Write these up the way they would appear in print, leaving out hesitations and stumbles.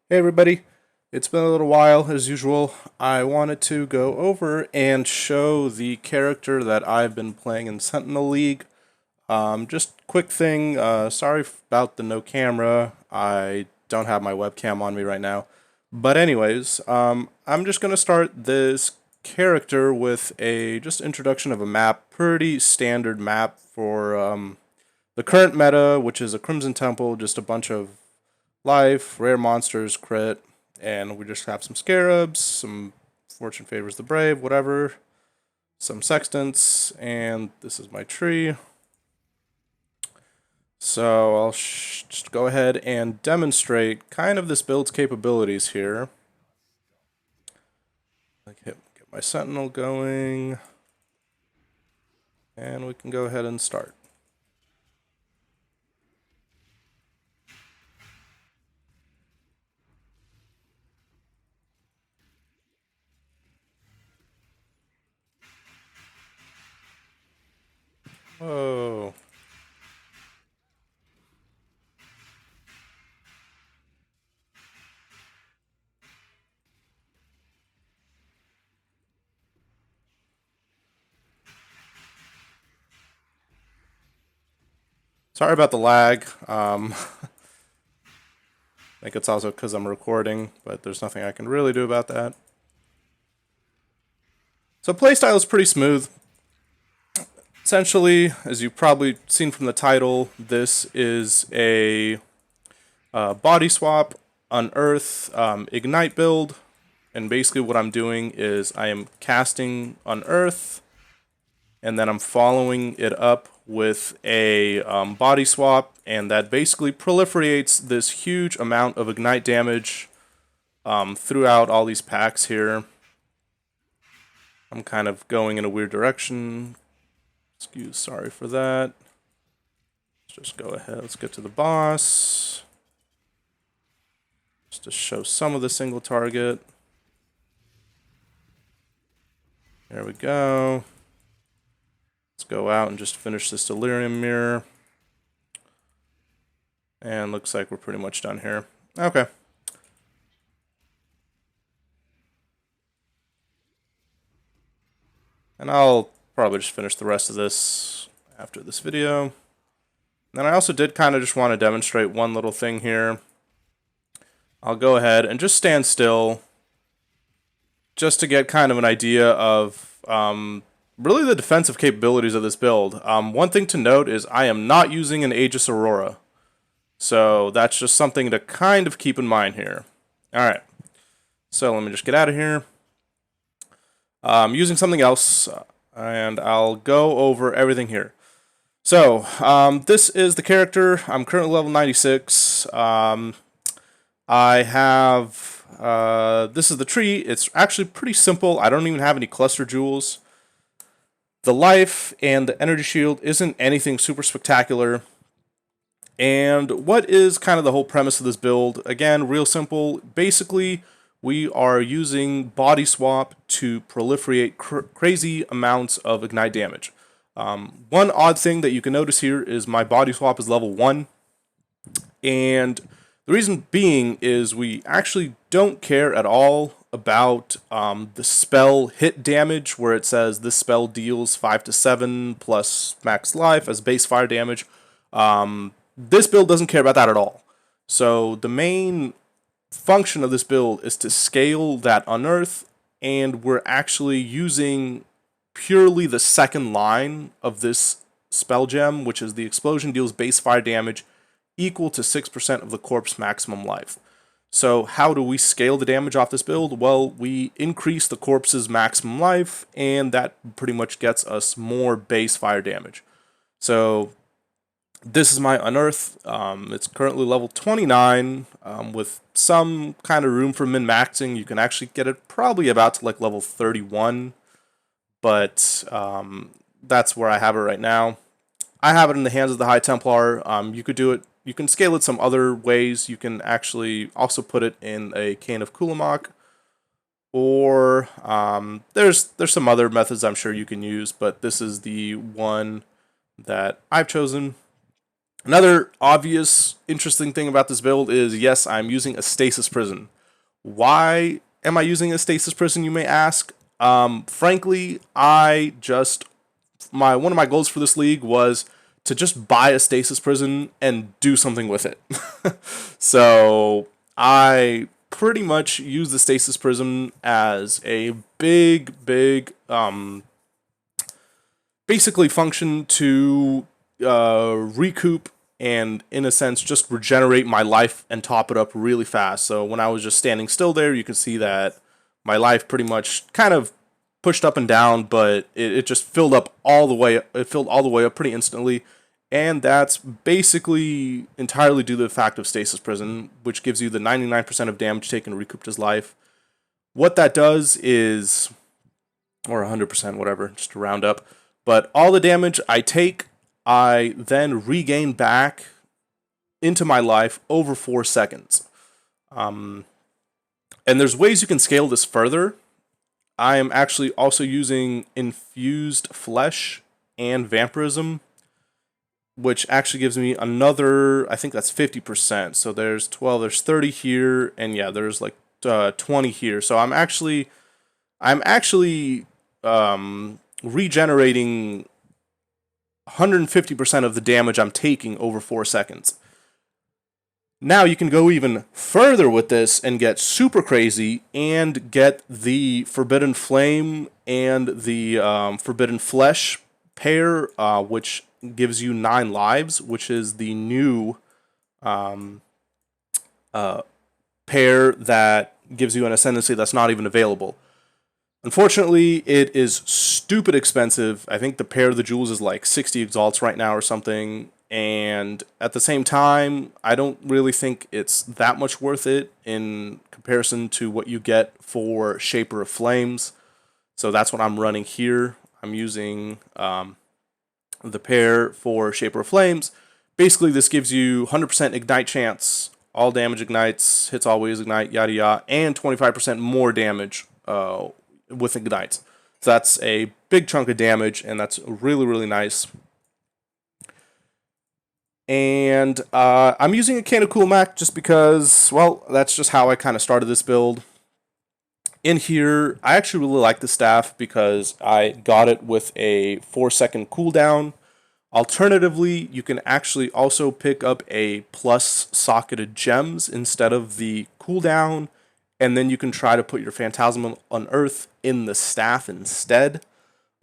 Hey everybody, it's been a little while as usual. I wanted to go over and show the character that I've been playing in Sentinel League. Just quick thing, sorry about the no camera. I don't have my webcam on me right now. But anyways, I'm just going to start this character with a just introduction of a map, pretty standard map for the current meta, which is a Crimson Temple, just a bunch of life, rare monsters, crit, and we just have some scarabs, some fortune favors the brave, whatever, some sextants, and this is my tree. So I'll just go ahead and demonstrate kind of this build's capabilities here. Get my sentinel going, and we can go ahead and start. Whoa. Sorry about the lag. I think it's also because I'm recording, but there's nothing I can really do about that. So playstyle is pretty smooth. Essentially, as you've probably seen from the title, this is a Bodyswap Unearth Ignite build. And basically what I'm doing is I am casting Unearth, and then I'm following it up with a body swap, and that basically proliferates this huge amount of Ignite damage throughout all these packs here. I'm kind of going in a weird direction. Sorry for that. Let's just go ahead. Let's get to the boss. Just to show some of the single target. There we go. Let's go out and just finish this Delirium Mirror. And looks like we're pretty much done here. Okay. And I'll probably just finish the rest of this after this video. And I also did kind of just want to demonstrate one little thing here. I'll go ahead and just stand still just to get kind of an idea of really the defensive capabilities of this build. One thing to note is I am not using an Aegis Aurora. So that's just something to kind of keep in mind here. Alright, so let me just get out of here. Using something else, and I'll go over everything here. So, this is the character. I'm currently level 96. I have, this is the tree. It's actually pretty simple. I don't even have any cluster jewels. The life and the energy shield isn't anything super spectacular. And what is kind of the whole premise of this build? Again, real simple. Basically, we are using body swap to proliferate crazy amounts of ignite damage. One odd thing that you can notice here is my body swap is level 1. And the reason being is we actually don't care at all about the spell hit damage, where it says this spell deals 5 to 7 plus max life as base fire damage. This build doesn't care about that at all. So the main function of this build is to scale that Unearth, and we're actually using purely the second line of this spell gem, which is the explosion deals base fire damage equal to 6% of the corpse maximum life. So how do we scale the damage off this build? Well, we increase the corpse's maximum life, and that pretty much gets us more base fire damage. So this is my Unearth. It's currently level 29 with some kind of room for min-maxing. You can actually get it probably about to like level 31, but that's where I have it right now. I have it in the hands of the High Templar. You could do it. You can scale it some other ways. You can actually also put it in a Cane of Kulamak, or there's some other methods I'm sure you can use, but this is the one that I've chosen. Another obvious, interesting thing about this build is, yes, I'm using a Stasis Prison. Why am I using a Stasis Prison, you may ask? Frankly, one of my goals for this league was to just buy a Stasis Prison and do something with it. So I pretty much use the Stasis Prism as a big, basically function to recoup and, in a sense, just regenerate my life and top it up really fast. So when I was just standing still there, you could see that my life pretty much kind of pushed up and down, but it just filled up all the way. It filled all the way up pretty instantly. And that's basically entirely due to the fact of Stasis Prison, which gives you the 99% of damage taken recouped as life. What that does is, or 100%, whatever, just to round up, but all the damage I take, I then regain back into my life over 4 seconds. And there's ways you can scale this further. I am actually also using infused flesh and vampirism, which actually gives me another, I think that's 50%. So there's 12, there's 30 here, and yeah, there's like 20 here. So I'm actually regenerating 150% of the damage I'm taking over 4 seconds. Now you can go even further with this and get super crazy and get the Forbidden Flame and the Forbidden Flesh pair, which gives you 9 lives, which is the new pair that gives you an ascendancy that's not even available. Unfortunately, it is stupid expensive. I think the pair of the jewels is like 60 exalts right now or something. And at the same time, I don't really think it's that much worth it in comparison to what you get for Shaper of Flames. So that's what I'm running here. I'm using the pair for Shaper of Flames. Basically, this gives you 100% ignite chance, all damage ignites, hits always ignite, yada yada, and 25% more damage with ignites. So that's a big chunk of damage, and that's really, really nice. And I'm using a Cane of Cool Mac just because, well, that's just how I kind of started this build. In here, I actually really like the staff because I got it with a 4-second cooldown. Alternatively, you can actually also pick up a plus socketed gems instead of the cooldown, and then you can try to put your Phantasmal Unearth in the staff instead.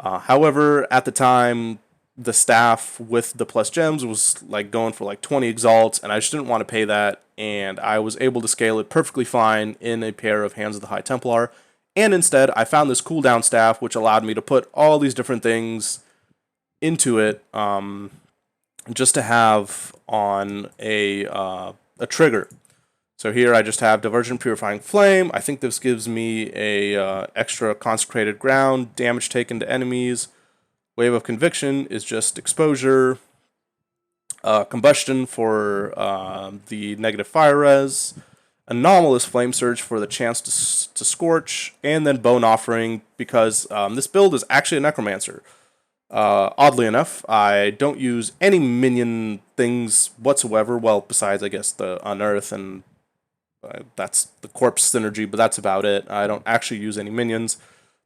However, at the time, the staff with the plus gems was like going for like 20 exalts, and I just didn't want to pay that, and I was able to scale it perfectly fine in a pair of Hands of the High Templar. And instead, I found this cooldown staff, which allowed me to put all these different things into it, just to have on a trigger. So here I just have Divergent Purifying Flame. I think this gives me a extra Consecrated Ground, damage taken to enemies. Wave of Conviction is just exposure. Combustion for the negative fire res. Anomalous Flame Surge for the chance to scorch. And then Bone Offering, because this build is actually a Necromancer. Oddly enough, I don't use any minion things whatsoever. Well, besides, I guess, the Unearth, and that's the Corpse synergy, but that's about it. I don't actually use any minions.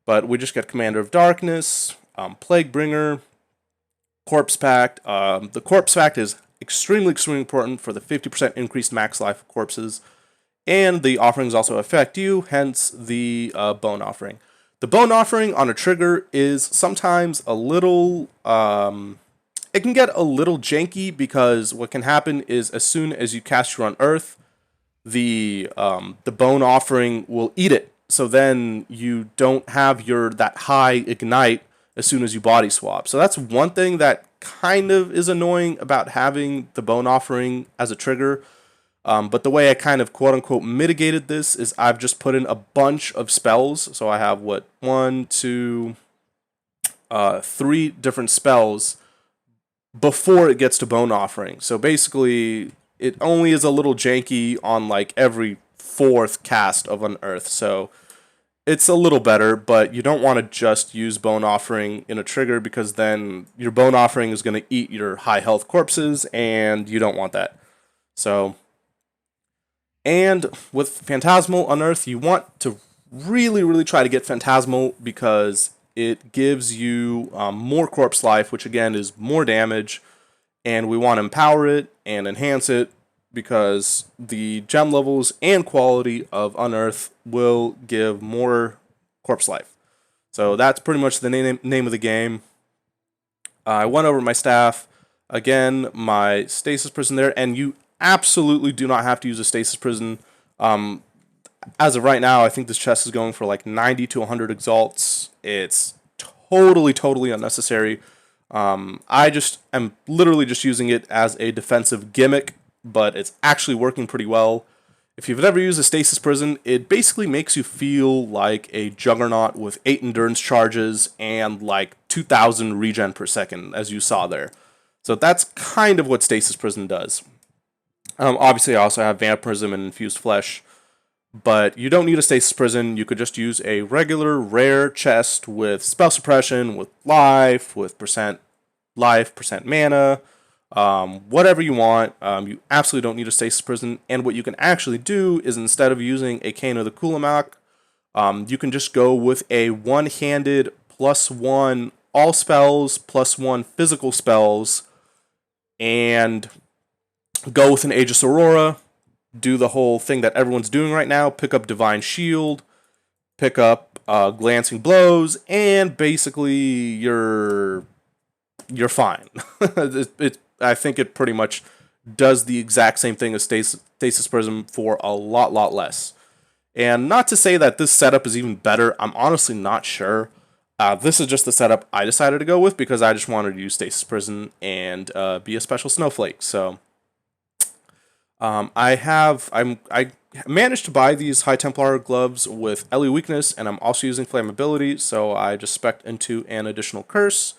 But we just get Commander of Darkness, Plaguebringer, Corpse Pact. The Corpse Pact is extremely important for the 50% increased max life of corpses. And the offerings also affect you, hence the Bone Offering. The Bone Offering on a trigger is sometimes a little, it can get a little janky, because what can happen is as soon as you cast your Unearth, the Bone Offering will eat it. So then you don't have that high ignite as soon as you body swap. So that's one thing that kind of is annoying about having the Bone Offering as a trigger. But the way I kind of quote-unquote mitigated this is I've just put in a bunch of spells. So I have, 3 different spells before it gets to Bone Offering. So basically, it only is a little janky on like every 4th cast of Unearth. So It's a little better, but you don't want to just use Bone Offering in a trigger because then your Bone Offering is going to eat your high health corpses, and you don't want that. So, and with Phantasmal Unearth, you want to really, really try to get Phantasmal because it gives you more corpse life, which again is more damage, and we want to empower it and enhance it because the gem levels and quality of Unearth will give more corpse life. So that's pretty much the name of the game. I went over my staff. Again, my Stasis Prison there, and you absolutely do not have to use a Stasis Prison. As of right now, I think this chest is going for like 90 to 100 exalts. It's totally unnecessary. I just am literally just using it as a defensive gimmick, but it's actually working pretty well. If you've ever used a Stasis Prison, it basically makes you feel like a Juggernaut with 8 endurance charges and like 2,000 regen per second, as you saw there. So that's kind of what Stasis Prison does. Obviously, I also have Vampirism and Infused Flesh, but you don't need a Stasis Prison. You could just use a regular rare chest with spell suppression, with life, with percent life, percent mana, whatever you want. You absolutely don't need a Stasis Prison. And what you can actually do is instead of using a Cane of the Kulamak, you can just go with a one-handed +1 all spells, +1 physical spells, and go with an Aegis Aurora, do the whole thing that everyone's doing right now, pick up Divine Shield, pick up Glancing Blows, and basically you're fine. I think it pretty much does the exact same thing as Stasis Prism for a lot less. And not to say that this setup is even better, I'm honestly not sure. This is just the setup I decided to go with because I just wanted to use Stasis Prison and be a special snowflake. So I managed to buy these High Templar gloves with Ellie weakness, and I'm also using flammability, so I just spec'd into an additional curse.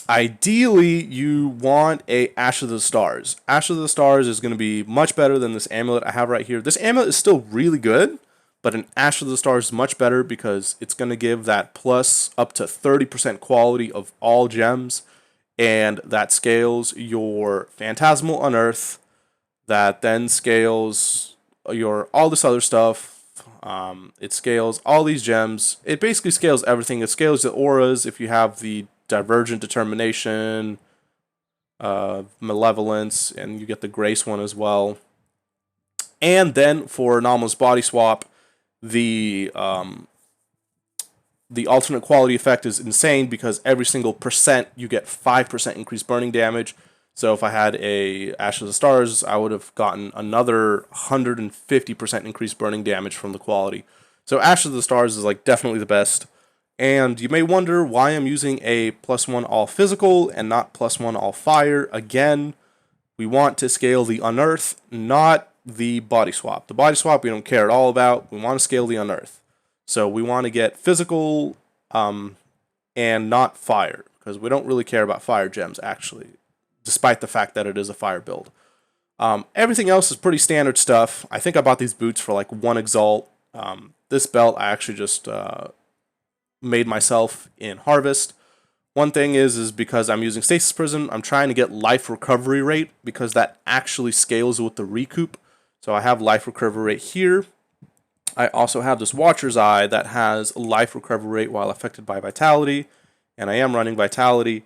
Ideally, you want a Ash of the Stars. Ash of the Stars is going to be much better than this amulet I have right here. This amulet is still really good, but an Ash of the Stars is much better because it's going to give that plus up to 30% quality of all gems, and that scales your Phantasmal Unearth, that then scales your all this other stuff. It scales all these gems. It basically scales everything. It scales the auras if you have the Divergent Determination, Malevolence, and you get the Grace one as well. And then for Anomalous Body Swap, the alternate quality effect is insane because every single percent you get 5% increased burning damage. So if I had a Ash of the Stars, I would have gotten another 150% increased burning damage from the quality. So Ash of the Stars is like definitely the best. And you may wonder why I'm using a +1 all physical and not +1 all fire. Again, we want to scale the Unearth, not the Body Swap. The Body Swap we don't care at all about. We want to scale the Unearth. So we want to get physical and not fire, because we don't really care about fire gems actually, despite the fact that it is a fire build. Everything else is pretty standard stuff. I think I bought these boots for like 1 exalt. This belt I actually just made myself in Harvest. One thing is because I'm using Stasis Prism, I'm trying to get life recovery rate because that actually scales with the recoup. So I have life recovery rate here. I also have this Watcher's Eye that has life recovery rate while affected by Vitality, and I am running Vitality.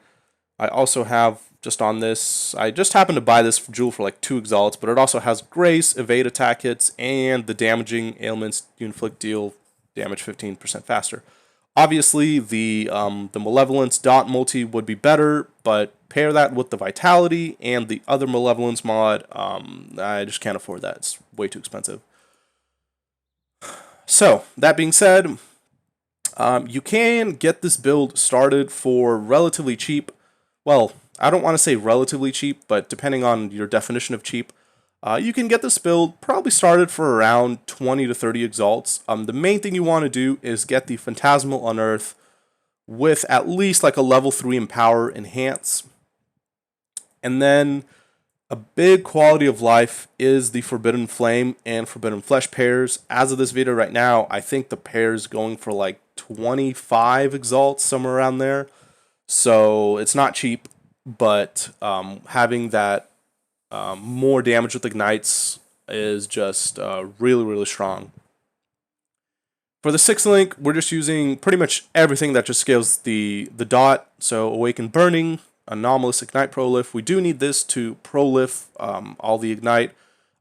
I also have, just on this, I just happened to buy this jewel for like 2 exalts, but it also has Grace, Evade attack hits, and the damaging ailments you inflict deal damage 15% faster. Obviously, the Malevolence dot multi would be better, but pair that with the Vitality and the other Malevolence mod, I just can't afford that. It's way too expensive. So, that being said, you can get this build started for relatively cheap. Well, I don't want to say relatively cheap, but depending on your definition of cheap, you can get this build probably started for around 20 to 30 exalts. The main thing you want to do is get the Phantasmal Unearth with at least like a level 3 Empower Enhance. And then A big quality of life is the Forbidden Flame and Forbidden Flesh pairs. As of this video right now, I think the pair is going for like 25 exalts, somewhere around there. So it's not cheap, but having that more damage with ignites is just really, really strong. For the 6th link, we're just using pretty much everything that just scales the dot. So Awaken Burning, Anomalous Ignite Prolif. We do need this to prolif all the ignite.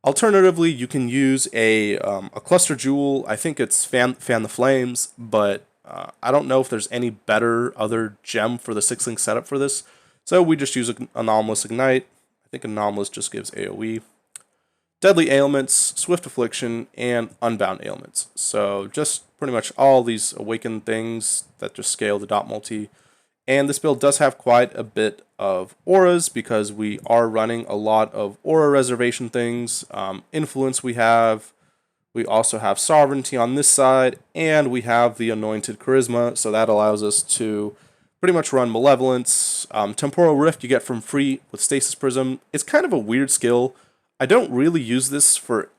Alternatively, you can use a cluster jewel. I think it's fan the flames, but I don't know if there's any better other gem for the 6th link setup for this. So we just use Anomalous Ignite. I think Anomalous just gives AoE. Deadly Ailments, Swift Affliction, and Unbound Ailments. So just pretty much all these awakened things that just scale the dot multi. And this build does have quite a bit of auras because we are running a lot of aura reservation things. Influence we have. We also have Sovereignty on this side, and we have the Anointed Charisma, so that allows us to pretty much run Malevolence. Temporal Rift you get from free with Stasis Prism. It's kind of a weird skill. I don't really use this for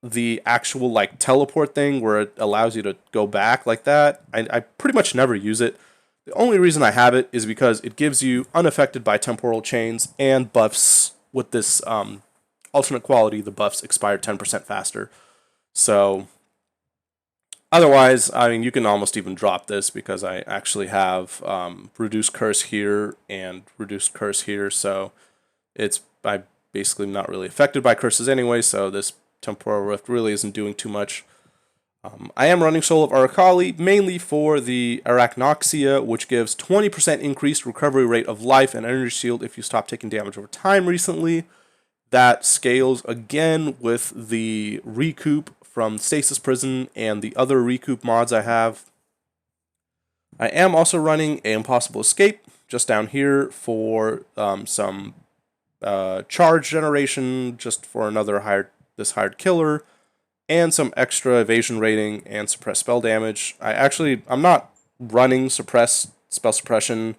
the actual like teleport thing where it allows you to go back like that. I pretty much never use it. The only reason I have it is because it gives you unaffected by temporal chains and buffs with this alternate quality. The buffs expire 10% faster. So otherwise, I mean, you can almost even drop this because I actually have reduced curse here and reduced curse here. So it's basically not really affected by curses anyway, so this Temporal Rift really isn't doing too much. I am running Soul of Aracali mainly for the Arachnoxia, which gives 20% increased recovery rate of life and energy shield if you stop taking damage over time recently. That scales again with the recoup from Stasis Prison and the other recoup mods I have. I am also running an Impossible Escape just down here for some charge generation, just for another hired killer, and some extra evasion rating and suppress spell damage. I'm not running suppress spell suppression.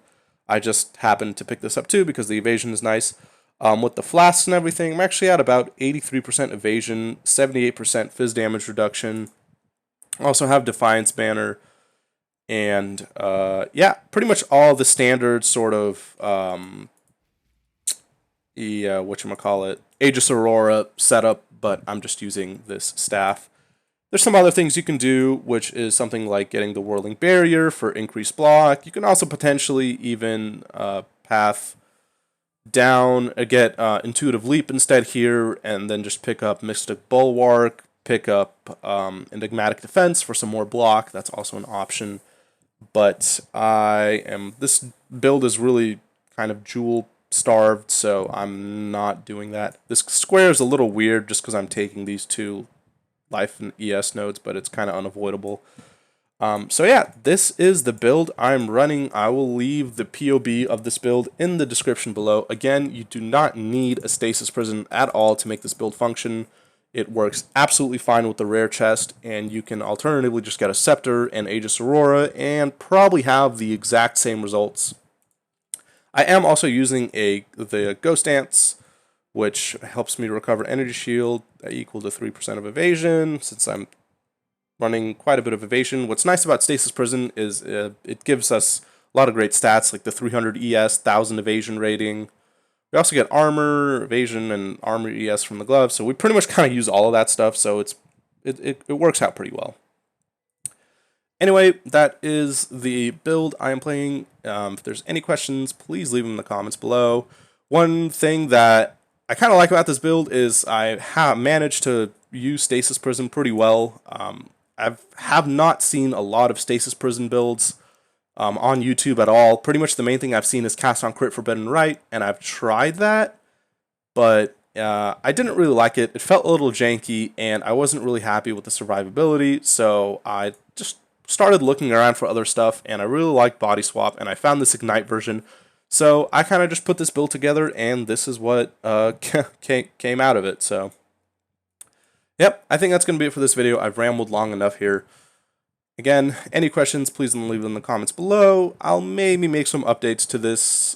I just happened to pick this up too because the evasion is nice. With the flasks and everything, I'm actually at about 83% evasion, 78% fizz damage reduction. I also have Defiance Banner, and yeah, pretty much all the standard sort of whatchamacallit, Aegis Aurora setup, but I'm just using this staff. There's some other things you can do, which is something like getting the Whirling Barrier for increased block. You can also potentially even path down, get Intuitive Leap instead here, and then just pick up Mystic Bulwark, pick up Enigmatic Defense for some more block. That's also an option. But this build is really kind of jewel starved, so I'm not doing that. This square is a little weird just because I'm taking these two life and ES nodes, but it's kind of unavoidable. So yeah, this is the build I'm running. I will leave the POB of this build in the description below. Again, you do not need a Stasis Prison at all to make this build function. It works absolutely fine with the rare chest, and you can alternatively just get a Scepter and Aegis Aurora and probably have the exact same results. I am also using the Ghost Dance, which helps me recover energy shield equal to 3% of evasion, since I'm running quite a bit of evasion. What's nice about Stasis Prison is it gives us a lot of great stats, like the 300 ES, 1000 evasion rating. We also get armor, evasion, and armor ES from the gloves, so we pretty much kind of use all of that stuff, so it works out pretty well. Anyway, that is the build I am playing. If there's any questions, please leave them in the comments below. One thing that I kind of like about this build is I have managed to use Stasis Prison pretty well. I have not seen a lot of Stasis Prison builds on YouTube at all. Pretty much the main thing I've seen is Cast on Crit Forbidden Right, and I've tried that, but I didn't really like it. It felt a little janky, and I wasn't really happy with the survivability, so I just started looking around for other stuff, and I really liked Bodyswap, and I found this Ignite version. So I kind of just put this build together, and this is what came out of it. So, yep, I think that's going to be it for this video. I've rambled long enough here. Again, any questions, please leave them in the comments below. I'll maybe make some updates to this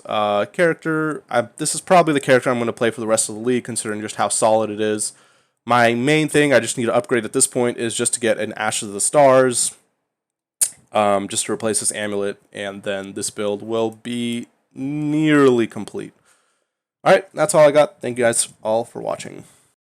character. This is probably the character I'm going to play for the rest of the league, considering just how solid it is. My main thing I just need to upgrade at this point is just to get an Ashes of the Stars, just to replace this amulet, and then this build will be nearly complete. Alright, that's all I got. Thank you guys all for watching.